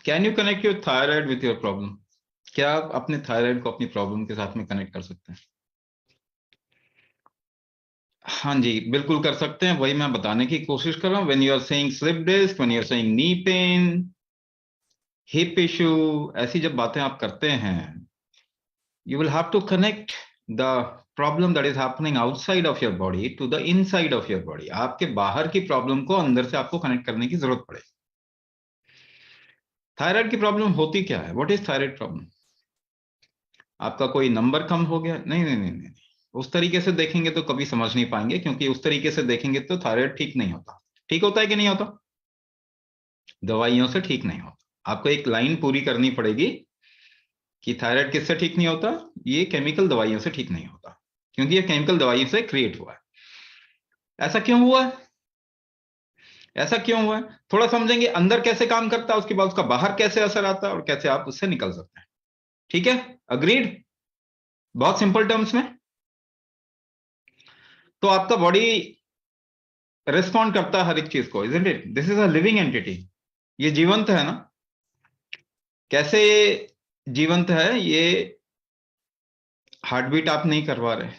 Can you connect your thyroid with your problem? क्या आप अपने थायराइड को अपनी प्रॉब्लम के साथ में कनेक्ट कर सकते हैं? हाँ जी, बिल्कुल कर सकते हैं। वही मैं बताने की कोशिश कर रहा हूँ। When you are saying slip disc, when you are saying knee pain, hip issue, ऐसी जब बातें आप करते हैं, you will have to connect the problem that is happening outside of your body to the inside of your body. आपके बाहर की problem को अंदर से आपको कनेक्ट करने की जरूरत पड़ेगी। थायराइड की प्रॉब्लम होती क्या है? What is thyroid problem? आपका कोई नंबर कम हो गया? नहीं नहीं नहीं नहीं, उस तरीके से देखेंगे तो कभी समझ नहीं पाएंगे, क्योंकि उस तरीके से देखेंगे तो थायराइड ठीक नहीं होता। ठीक होता है कि नहीं होता? दवाइयों से ठीक नहीं होता। आपको एक लाइन पूरी करनी पड़ेगी कि थायराइड किससे ठीक नहीं होता? ये केमिकल दवाइयों से ठीक नहीं होता, क्योंकि ये केमिकल दवाइयों से क्रिएट हुआ है। ऐसा क्यों हुआ है? ऐसा क्यों हुआ है थोड़ा समझेंगे। अंदर कैसे काम करता है, उसके बाद उसका बाहर कैसे असर आता है, और कैसे आप उससे निकल सकते हैं। ठीक है, अग्रीड? बहुत सिंपल टर्म्स में। तो आपका बॉडी रिस्पॉन्ड करता है हर एक चीज को, isn't it? This is a living entity. ये जीवंत है ना? कैसे जीवंत है ये? हार्ट बीट आप नहीं करवा रहे,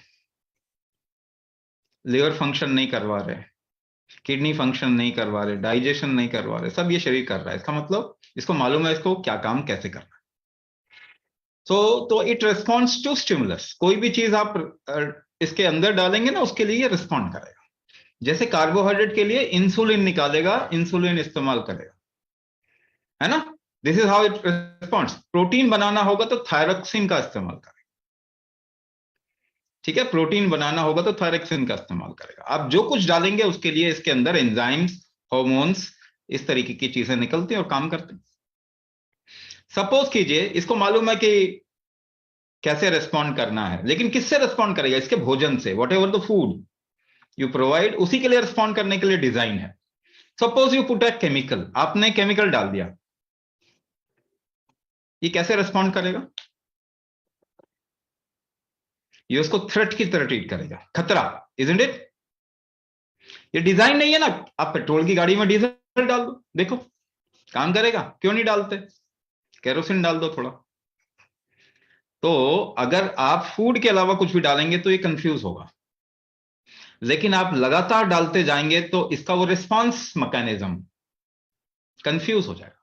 लिवर फंक्शन नहीं करवा रहे, किडनी फंक्शन नहीं करवा रहे, डाइजेशन नहीं करवा रहे, सब ये शरीर कर रहा है। इसका मतलब इसको मालूम है इसको क्या काम कैसे करना है। तो इट रिस्पॉन्ड्स टू स्टिमुलस। कोई भी चीज आप इसके अंदर डालेंगे ना, उसके लिए रिस्पॉन्ड करेगा। जैसे कार्बोहाइड्रेट के लिए इंसुलिन निकालेगा, इंसुलिन इस्तेमाल करेगा, है ना? This is how it responds. Protein बनाना होगा तो थायरोक्सिन का इस्तेमाल करेगा। ठीक है, प्रोटीन बनाना होगा तो थायरोक्सिन का इस्तेमाल करेगा। आप जो कुछ डालेंगे उसके लिए इसके अंदर एंजाइम्स, हार्मोन्स, इस तरीके की चीजें निकलती हैं और काम करती हैं। सपोज कीजिए इसको मालूम है कि कैसे रेस्पॉन्ड करना है, लेकिन किससे रेस्पॉन्ड करेगा? इसके भोजन से। What ever the food you provide, उसी के लिए रिस्पॉन्ड करने के लिए डिजाइन है। Suppose you put a chemical, आपने केमिकल डाल दिया, ये कैसे रिस्पॉन्ड करेगा? ये उसको थ्रेट की तरह ट्रीट करेगा, खतरा, इजंट इट? ये डिजाइन नहीं है ना। आप पेट्रोल की गाड़ी में डीजल डाल दो, देखो काम करेगा। क्यों नहीं डालते? केरोसिन डाल दो थोड़ा। तो अगर आप फूड के अलावा कुछ भी डालेंगे तो ये कंफ्यूज होगा, लेकिन आप लगातार डालते जाएंगे तो इसका वो रिस्पॉन्स मैकेनिज्म कंफ्यूज हो जाएगा।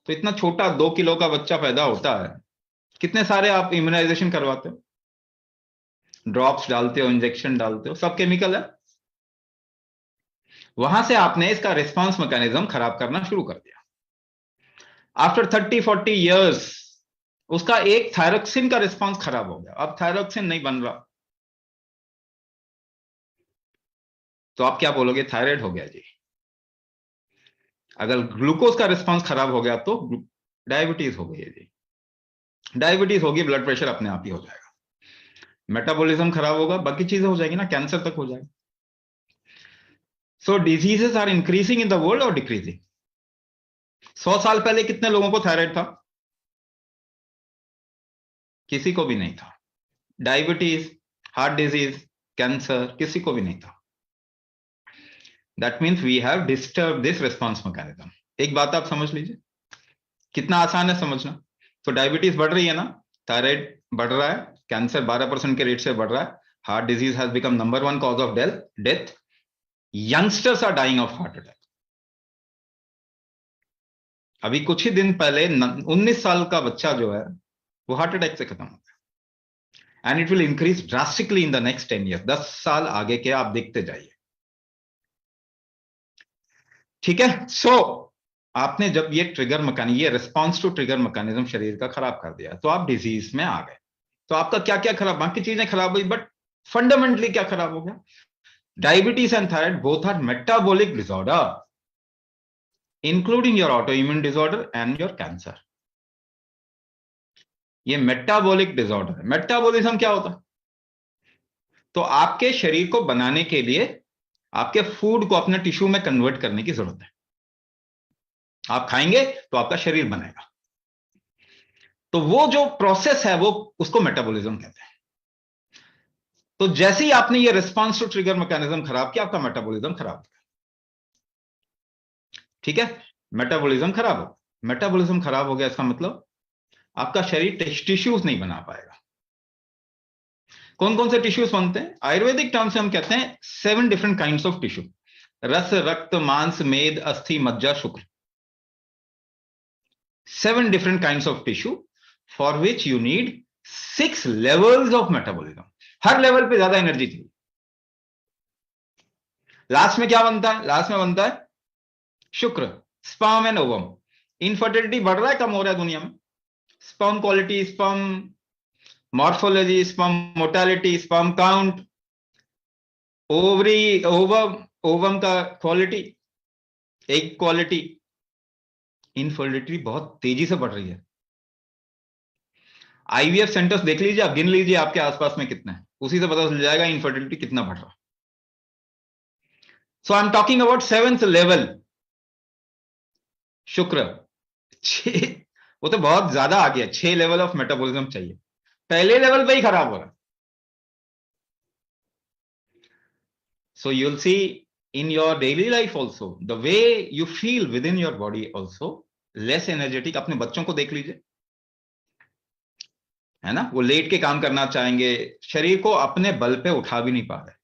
तो इतना छोटा 2 किलो का बच्चा पैदा होता है, कितने सारे आप इम्यूनाइजेशन करवाते हो, ड्रॉप्स डालते हो, इंजेक्शन डालते हो, सब केमिकल है। वहां से आपने इसका रिस्पॉन्स मैकेनिज्म खराब करना शुरू कर दिया। आफ्टर 30-40 ईयर्स उसका एक थायरोक्सिन का रिस्पॉन्स खराब हो गया, अब थायरोक्सिन नहीं बन रहा। तो आप क्या बोलोगे? थायराइड हो गया जी। अगर ग्लूकोज का रिस्पॉन्स खराब हो गया तो डायबिटीज हो गई है जी। डायबिटीज होगी, ब्लड प्रेशर अपने आप ही हो जाएगा, मेटाबॉलिज्म खराब होगा, बाकी चीजें हो जाएगी ना, कैंसर तक हो जाएगा। So diseases are increasing in the world और डिक्रीजिंग। 100 साल पहले कितने लोगों को थायराइड था? किसी को भी नहीं था। डायबिटीज, हार्ट डिजीज, कैंसर, किसी को भी नहीं था। That means we have disturb this response mechanism. एक बात आप समझ लीजिए, कितना आसान है समझना। तो डायबिटीज बढ़ रही है ना, थायराइड बढ़ रहा है, कैंसर 12% के रेट से बढ़ रहा है, heart disease has become number 1 cause of death, youngsters are dying of heart attack. अभी कुछ ही दिन पहले 19 साल का बच्चा जो है वो हार्ट अटैक से खत्म हो गया। And it will increase drastically in the next 10 year. 10 साल आगे के आप देखते जाइए। ठीक है, सो आपने जब ये ट्रिगर मैकेनिज्म, ये रिस्पॉन्स टू ट्रिगर मैकेनिज्म शरीर का खराब कर दिया, तो आप डिजीज में आ गए। तो आपका क्या क्या खराब, बाकी चीजें खराब हुई, बट फंडामेंटली क्या खराब हो गया? Diabetes and thyroid both our metabolic disorder, including your auto immune disorder and your cancer. ये मेटाबॉलिक डिसऑर्डर है। मेटाबॉलिज्म क्या होता है? तो आपके शरीर को बनाने के लिए आपके फूड को अपने टिश्यू में कन्वर्ट करने की जरूरत है। आप खाएंगे तो आपका शरीर बनेगा। तो वो जो प्रोसेस है वो, उसको मेटाबॉलिज्म कहते हैं। तो जैसे ही आपने ये रिस्पॉन्स टू ट्रिगर मैकेनिज्म खराब किया, आपका मेटाबॉलिज्म खराब हो गया। ठीक है, मेटाबॉलिज्म खराब हो, मेटाबॉलिज्म खराब हो गया, इसका मतलब आपका शरीर टिश्यूज नहीं बना पाएगा। कौन कौन से टिश्यूज बनते हैं? आयुर्वेदिक टर्म से हम कहते हैं 7 डिफरेंट काइंड्स ऑफ टिश्यू। रस, रक्त, मांस, मेद, अस्थि, मज्जा, शुक्र। 7 different kinds of tissue for which you need 6 levels of metabolism। Her level पे ज्यादा एनर्जी चाहिए। लास्ट में क्या बनता है? लास्ट में बनता है शुक्र, स्पर्म एंड ओवम। इनफर्टिलिटी बढ़ रहा है, कम हो रहा है दुनिया में? Sperm quality, sperm morphology, sperm mortality, sperm count, ovary, ovum, ovum का क्वालिटी, एग क्वालिटी, इनफर्टिलिटी बहुत तेजी से बढ़ रही है। आईवीएफ सेंटर्स देख लीजिए, आप गिन लीजिए आपके आसपास में कितने हैं, उसी से पता चल जाएगा इनफर्टिलिटी कितना बढ़ रहा है। So I am talking about 7th level, शुक्र। वो तो बहुत ज्यादा आ गया, 6 लेवल ऑफ मेटाबॉलिज्म चाहिए, पहले लेवल पे ही खराब हो रहा है। So you will see in your daily life also the way you feel with in your body also less energetic. अपने बच्चों को देख लीजिए, है ना, वो लेट के काम करना चाहेंगे, शरीर को अपने बल पे उठा भी नहीं पा रहे।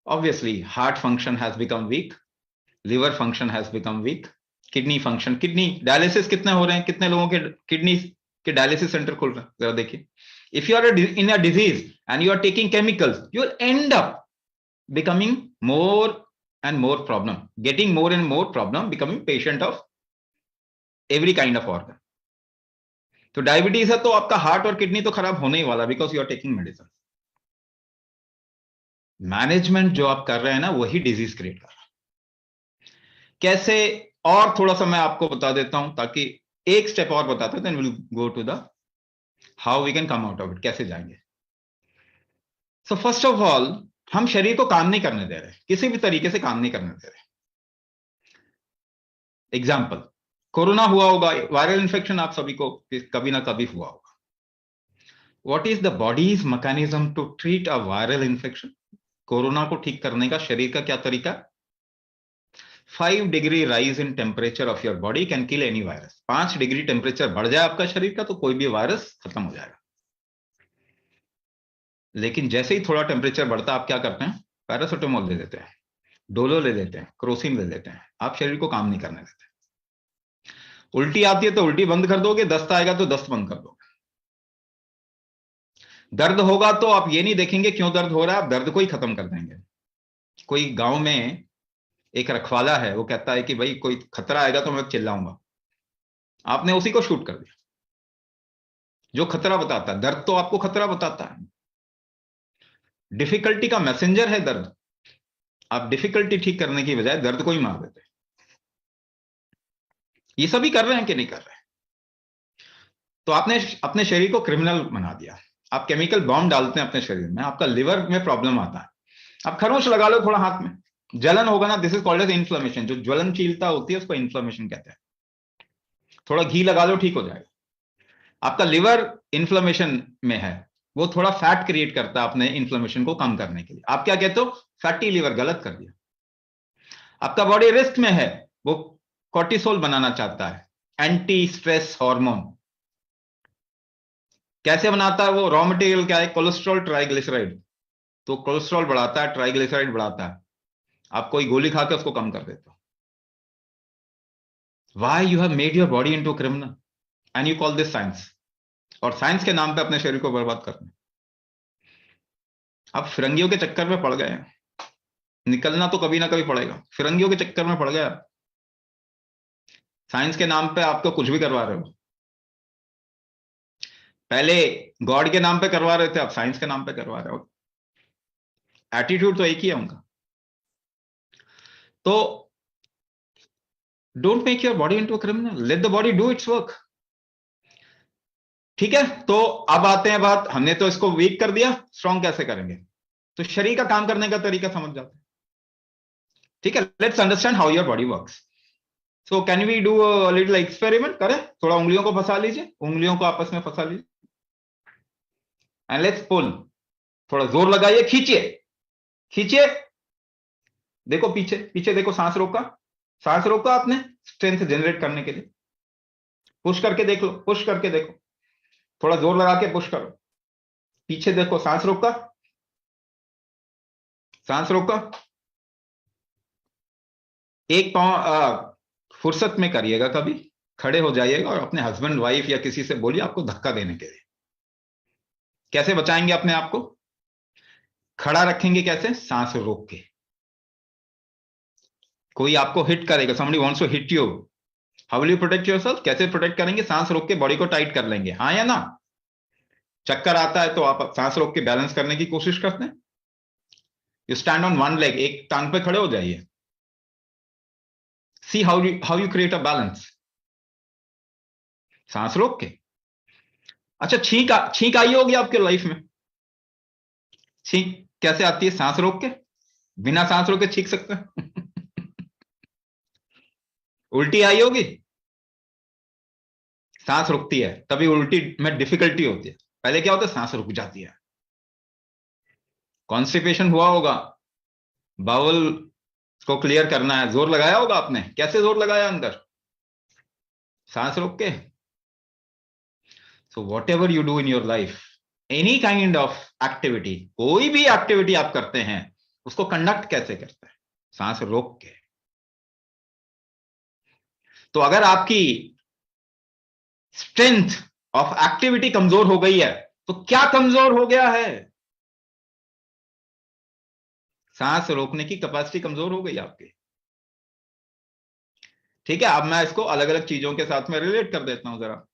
Obviously heart function has become weak, liver function has become weak, kidney function, kidney dialysis कितने हो रहे हैं, कितने लोगों के किडनी के डायलिसिस सेंटर खुल रहे हैं, जरा देखिए। If you are in a disease and you are taking chemicals, you will end up becoming more and more problem, getting more and more problem, becoming patient of every kind of organ। तो diabetes है तो आपका heart और kidney तो खराब होने ही वाला, because you are taking medicine. Management जो आप कर रहे हैं ना, वही डिजीज क्रिएट कर रहा है। कैसे? और थोड़ा सा मैं आपको बता देता हूं, ताकि एक स्टेप और बताते हैं, then will go to the how we can come out of it, कैसे जाएंगे। सो फर्स्ट ऑफ ऑल, हम शरीर को काम नहीं करने दे रहे, किसी भी तरीके से काम नहीं करने दे रहे। एग्जाम्पल, कोरोना हुआ होगा, वायरल इन्फेक्शन आप सभी को कभी ना कभी हुआ होगा। What is the body's mechanism to treat a viral infection? Corona को ठीक करने का शरीर का क्या तरीका? 5 degree rise in temperature of your body can kill any virus. 5 degree temperature बढ़ जाए आपका शरीर का तो कोई भी वायरस खत्म हो जाएगा। लेकिन जैसे ही थोड़ा टेम्परेचर बढ़ता है, आप क्या करते हैं? पैरासिटामोल ले लेते हैं, डोलो ले लेते हैं, क्रोसिन ले लेते हैं। आप शरीर को काम नहीं करने देते। उल्टी आती है तो उल्टी बंद कर दोगे, दस्त आएगा तो दस्त बंद कर दोगे। दर्द होगा तो आप ये नहीं देखेंगे क्यों दर्द हो रहा है, आप दर्द को ही खत्म कर देंगे। कोई गांव में एक रखवाला है, वो कहता है कि भाई कोई खतरा आएगा तो मैं चिल्लाऊंगा। आपने उसी को शूट कर दिया जो खतरा बताता है। दर्द तो आपको खतरा बताता है, डिफिकल्टी का मैसेंजर है दर्द। आप डिफिकल्टी ठीक करने की बजाय दर्द को ही मार देते हैं। ये सभी कर रहे हैं कि नहीं कर रहे हैं? तो आपने अपने शरीर को क्रिमिनल बना दिया। आप केमिकल बॉम्ब डालते हैं अपने शरीर में, आपका लिवर में प्रॉब्लम आता है। आप खरोंच लगा लो थोड़ा हाथ में, जलन होगा ना, this is called as inflammation. जो ज्वलनशीलता होती है उसको इन्फ्लेमेशन कहते हैं। थोड़ा घी लगा लो, ठीक हो जाएगा। आपका लिवर इन्फ्लेमेशन में है, वो थोड़ा फैट क्रिएट करता है अपने इन्फ्लेमेशन को कम करने के लिए। आप क्या कहते हो? Fatty liver. गलत कर दिया। आपका बॉडी रिस्क में है, वो कोर्टिसोल बनाना चाहता है, एंटी स्ट्रेस हार्मोन। कैसे बनाता है वो? रॉ मटेरियल क्या है? Cholesterol, triglyceride. तो कोलेस्ट्रॉल बढ़ाता है, ट्राइग्लिसराइड बढ़ाता है। आप कोई गोली खाकर उसको कम कर देते हो। Why you have made your body into a criminal and you call this science? और साइंस के नाम पे अपने शरीर को बर्बाद करना। आप फिरंगियों के चक्कर में पड़ गए हैं। निकलना तो कभी ना कभी पड़ेगा। फिरंगियों के चक्कर में पड़ गया। साइंस के नाम पे आपको कुछ भी करवा रहे हो। पहले गॉड के नाम पे करवा रहे थे, अब साइंस के नाम पे करवा रहे हो। एटीट्यूड तो एक ही है उनका। तो don't make your body into a criminal, let the body do it's work. ठीक है, तो अब आते हैं बात, हमने तो इसको वीक कर दिया, स्ट्रॉन्ग कैसे करेंगे? तो शरीर का काम करने का तरीका समझ जाते हैं। ठीक है, let's understand how your body works. So can we do a little experiment? करें, थोड़ा उंगलियों को फंसा लीजिए, उंगलियों को आपस में फंसा लीजिए एंड लेट्स पुल। थोड़ा जोर लगाइए, खींचिए, खींचिए। देखो पीछे, पीछे देखो, सांस रोका, सांस रोका आपने स्ट्रेंथ जनरेट करने के लिए, पुश करके देख लो, पुश करके देखो, थोड़ा जोर लगा के पुश करो, पीछे देखो, सांस रोका, सांस रोका। एक पांव फुर्सत में करिएगा, कभी खड़े हो जाइएगा और अपने हस्बैंड वाइफ या किसी से बोलिए आपको धक्का देने के लिए। कैसे बचाएंगे अपने आप को? खड़ा रखेंगे कैसे? सांस रोक के। कोई आपको हिट करेगा, somebody wants to hit you, how will you protect yourself? कैसे प्रोटेक्ट करेंगे? सांस रोक के बॉडी को टाइट कर लेंगे, हाँ या ना? चक्कर आता है तो आप सांस रोक के बैलेंस करने की कोशिश करते हैं। You stand on one leg, एक टांग पे खड़े हो जाइए। See how you create a balance, सांस रोक के। अच्छा, छींक आई होगी आपके लाइफ में? छींक कैसे आती है? सांस रोक के। बिना सांस रोके छींक सकते हैं? उल्टी आई होगी, सांस रुकती है, तभी उल्टी में डिफिकल्टी होती है। पहले क्या होता है? सांस रुक जाती है। कॉन्स्टिपेशन हुआ होगा, बाउल को क्लियर करना है, जोर लगाया होगा आपने, कैसे जोर लगाया? अंदर, सांस रोक के। So what ever you do in your life, any kind of activity, कोई भी एक्टिविटी आप करते हैं, उसको कंडक्ट कैसे करते हैं? सांस रोक के। तो अगर आपकी स्ट्रेंथ ऑफ एक्टिविटी कमजोर हो गई है, तो क्या कमजोर हो गया है? सांस रोकने की कैपेसिटी कमजोर हो गई आपकी। ठीक है, अब मैं इसको अलग अलग चीजों के साथ में रिलेट कर देता हूं जरा।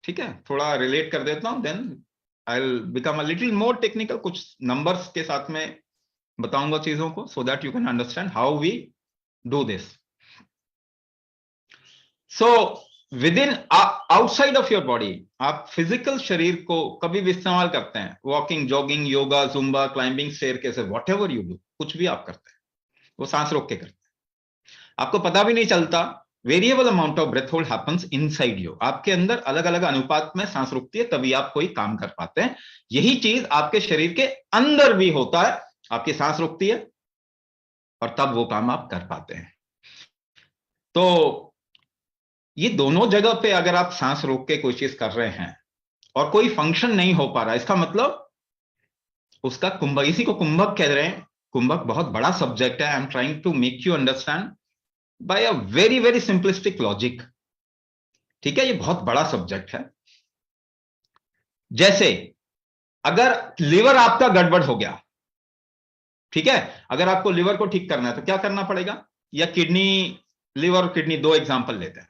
ठीक है, थोड़ा रिलेट कर देता हूं, then I will become a little more technical, कुछ नंबर्स के साथ में बताऊंगा चीजों को, so that you can understand how we do this. So within outside of your body, आप फिजिकल शरीर को कभी भी इस्तेमाल करते हैं, walking, jogging, yoga, Zumba, climbing, staircase, whatever you do, कुछ भी आप करते हैं, वो सांस रोक के करते हैं। आपको पता भी नहीं चलता, variable amount of breath hold happens inside you. आपके अंदर अलग अलग अनुपात में सांस रुकती है, तभी आप कोई काम कर पाते हैं। यही चीज आपके शरीर के अंदर भी होता है, आपकी सांस रुकती है और तब वो काम आप कर पाते हैं। तो ये दोनों जगह पे अगर आप सांस रोक के कोई चीज कर रहे हैं और कोई फंक्शन नहीं हो पा रहा, इसका मतलब उसका कुंभक, इसी को कुंभक कह रहे हैं। कुंभक बहुत बड़ा सब्जेक्ट है, I am trying to make you understand by a very very simplistic logic. ठीक है, ये बहुत बड़ा सब्जेक्ट है। जैसे अगर लिवर आपका गड़बड़ हो गया, ठीक है, अगर आपको लिवर को ठीक करना है तो क्या करना पड़ेगा? या किडनी, लिवर और किडनी दो एग्जांपल लेते हैं।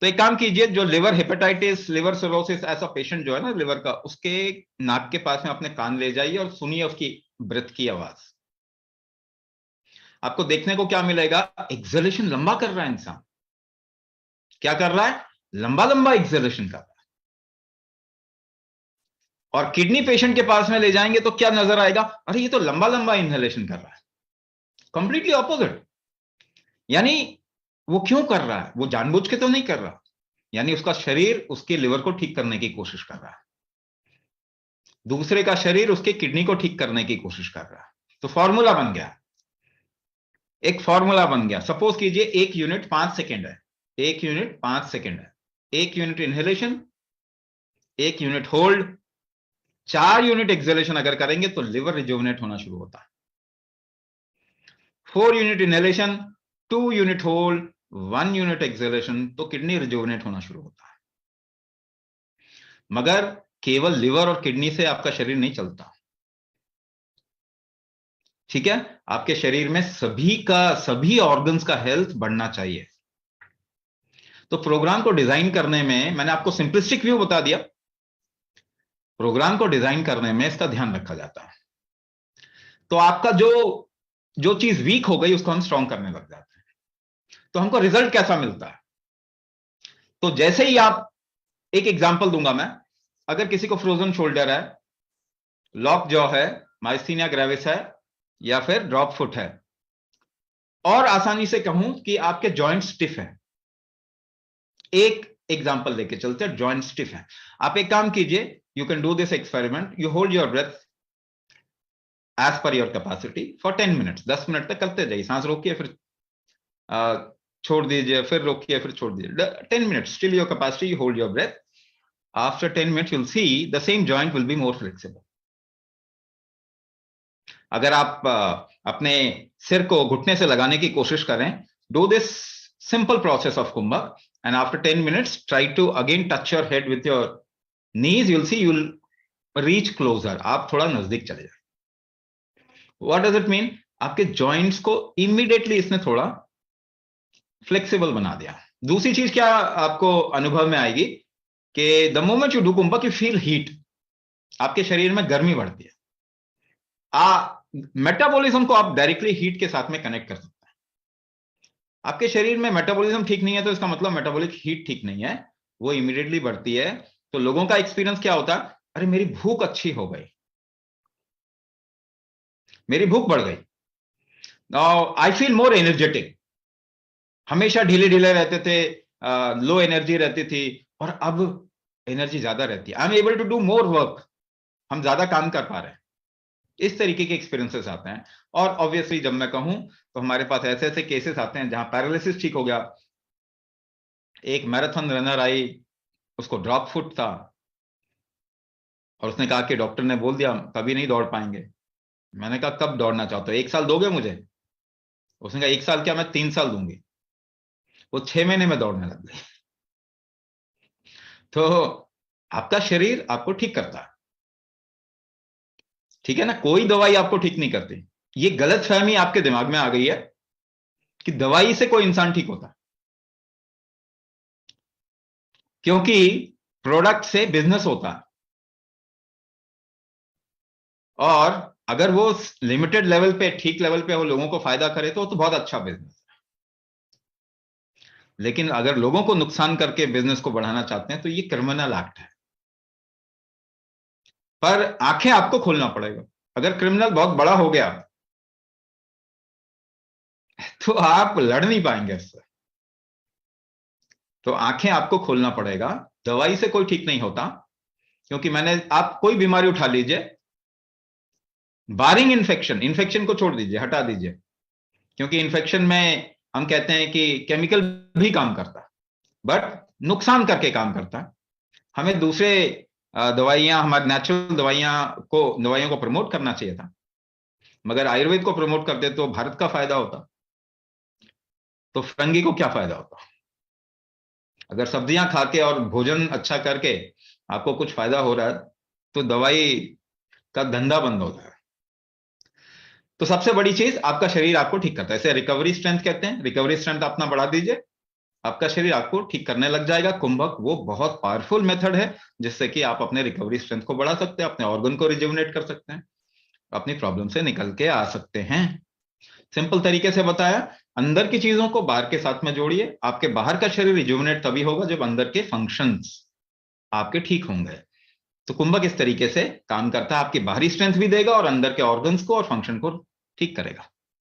तो एक काम कीजिए, जो लिवर हेपेटाइटिस, लिवर सिरोसिस ऐसा पेशेंट जो है ना लिवर का, उसके नाक के पास में अपने कान ले जाइए और सुनिए उसकी ब्रेथ की आवाज। आपको देखने को क्या मिलेगा? एक्सहेलेशन लंबा कर रहा है इंसान। क्या कर रहा है? लंबा लंबा एक्सहेलेशन कर रहा है। और किडनी पेशेंट के पास में ले जाएंगे तो क्या नजर आएगा? अरे ये तो लंबा लंबा इनहेलेशन कर रहा है। Completely opposite. यानी वो क्यों कर रहा है? वो जानबूझ के तो नहीं कर रहा, यानी उसका शरीर उसके लिवर को ठीक करने की कोशिश कर रहा है, दूसरे का शरीर उसके किडनी को ठीक करने की कोशिश कर रहा है। तो फॉर्मूला बन गया, एक फॉर्मूला बन गया। सपोज कीजिए 1 यूनिट 5 सेकेंड है, 1 यूनिट 5 सेकेंड है, 1 unit inhalation, 1 unit hold, 4 unit exhalation अगर करेंगे तो लिवर रिजुविनेट होना शुरू होता है। 4 unit inhalation, 2 unit hold, 1 unit exhalation, तो किडनी रिजुविनेट होना शुरू होता है। मगर केवल लिवर और किडनी से आपका शरीर नहीं चलता। ठीक है, आपके शरीर में सभी ऑर्गन्स का हेल्थ बढ़ना चाहिए। तो प्रोग्राम को डिजाइन करने में मैंने आपको सिंपलिस्टिक व्यू बता दिया, प्रोग्राम को डिजाइन करने में इसका ध्यान रखा जाता है। तो आपका जो चीज वीक हो गई उसको हम स्ट्रांग करने लग जाते हैं। तो हमको रिजल्ट कैसा मिलता है? तो जैसे ही आप, एक एग्जांपल दूंगा मैं, अगर किसी को फ्रोजन शोल्डर है, लॉक जॉ है, माइस्थीनिया ग्रेविस है, या फिर ड्रॉप फुट है, और आसानी से कहूं कि आपके जॉइंट स्टिफ है, एक एग्जांपल लेके चलते हैं, जॉइंट स्टिफ है। आप एक काम कीजिए, you can do this experiment, you hold your breath as per your capacity for 10 minutes, 10 minute तक करते जाइए, सांस रोकिए, फिर छोड़ दीजिए, फिर रोकिए, फिर छोड़ दीजिए। 10 minutes, still your capacity, hold your breath. After 10 minutes, you'll see the same joint will be more flexible. अगर आप अपने सिर को घुटने से लगाने की कोशिश करें, do this simple process of कुंभक, and after 10 minutes, try to again touch your head with your knees. You'll see you'll reach closer. आप थोड़ा नजदीक चले जाए। What does it mean? आपके joints को immediately इसने थोड़ा flexible बना दिया। दूसरी चीज क्या आपको अनुभव में आएगी कि the moment you do कुंभक, you feel heat. आपके शरीर में गर्मी बढ़ती है। मेटाबॉलिज्म को आप डायरेक्टली हीट के साथ में कनेक्ट कर सकते हैं। आपके शरीर में मेटाबॉलिज्म ठीक नहीं है तो इसका मतलब मेटाबॉलिक हीट ठीक नहीं है, वो इमीडिएटली बढ़ती है। तो लोगों का एक्सपीरियंस क्या होता है, अरे मेरी भूख अच्छी हो गई, मेरी भूख बढ़ गई, आई फील मोर एनर्जेटिक। हमेशा ढीले ढीले रहते थे, लो एनर्जी रहती थी, और अब एनर्जी ज्यादा रहती है। I am able to do more work, हम ज्यादा काम कर पा रहे हैं। इस तरीके के एक्सपीरियंसेस आते हैं। और ऑब्वियसली जब मैं कहूं तो हमारे पास ऐसे ऐसे केसेस आते हैं जहां पैरालिसिस ठीक हो गया। एक मैराथन रनर आई, उसको ड्रॉप फुट था, और उसने कहा कि डॉक्टर ने बोल दिया कभी नहीं दौड़ पाएंगे। मैंने कहा कब दौड़ना चाहते हो, 1 साल दोगे मुझे? उसने कहा 1 साल क्या, मैं 3 साल दूंगी। वो 6 महीने में दौड़ने लग गई। तो आपका शरीर आपको ठीक करता है, ठीक है ना, कोई दवाई आपको ठीक नहीं करती। ये गलतफहमी आपके दिमाग में आ गई है कि दवाई से कोई इंसान ठीक होता है, क्योंकि प्रोडक्ट से बिजनेस होता है, और अगर वो लिमिटेड लेवल पे, ठीक लेवल पे वो लोगों को फायदा करे तो बहुत अच्छा बिजनेस है। लेकिन अगर लोगों को नुकसान करके बिजनेस को बढ़ाना चाहते हैं तो ये क्रिमिनल एक्ट है। पर आंखें आपको खोलना पड़ेगा। अगर क्रिमिनल बहुत बड़ा हो गया तो आप लड़ नहीं पाएंगे इससे। तो आंखें आपको खोलना पड़ेगा। दवाई से कोई ठीक नहीं होता, क्योंकि आप कोई बीमारी उठा लीजिए, बारिंग इन्फेक्शन, इन्फेक्शन को छोड़ दीजिए, हटा दीजिए, क्योंकि इन्फेक्शन में हम कहते हैं कि केमिकल भी काम करता है, बट नुकसान करके काम करता है। हमें दूसरे दवाइयां, हमारे नेचुरल दवाइयों को प्रमोट करना चाहिए था, मगर आयुर्वेद को प्रमोट करते तो भारत का फायदा होता, तो फरंगी को क्या फायदा होता? अगर सब्जियां खा के और भोजन अच्छा करके आपको कुछ फायदा हो रहा है तो दवाई का धंधा बंद होता है। तो सबसे बड़ी चीज, आपका शरीर आपको ठीक करता है। इसे रिकवरी स्ट्रेंथ कहते हैं। रिकवरी स्ट्रेंथ अपना बढ़ा दीजिए, आपका शरीर आपको ठीक करने लग जाएगा। कुंभक वो बहुत पावरफुल मेथड है जिससे कि आप अपने रिकवरी स्ट्रेंथ को बढ़ा सकते हैं, अपने ऑर्गन को रिजुविनेट कर सकते हैं, अपनी प्रॉब्लम से निकल के आ सकते हैं। सिंपल तरीके से बताया, अंदर की चीजों को बाहर के साथ में जोड़िए। आपके बाहर का शरीर रिजुविनेट तभी होगा जब अंदर के फंक्शंस आपके ठीक होंगे। तो कुंभक इस तरीके से काम करता है, आपकी बाहरी स्ट्रेंथ भी देगा और अंदर के ऑर्गन्स को और फंक्शन को ठीक करेगा।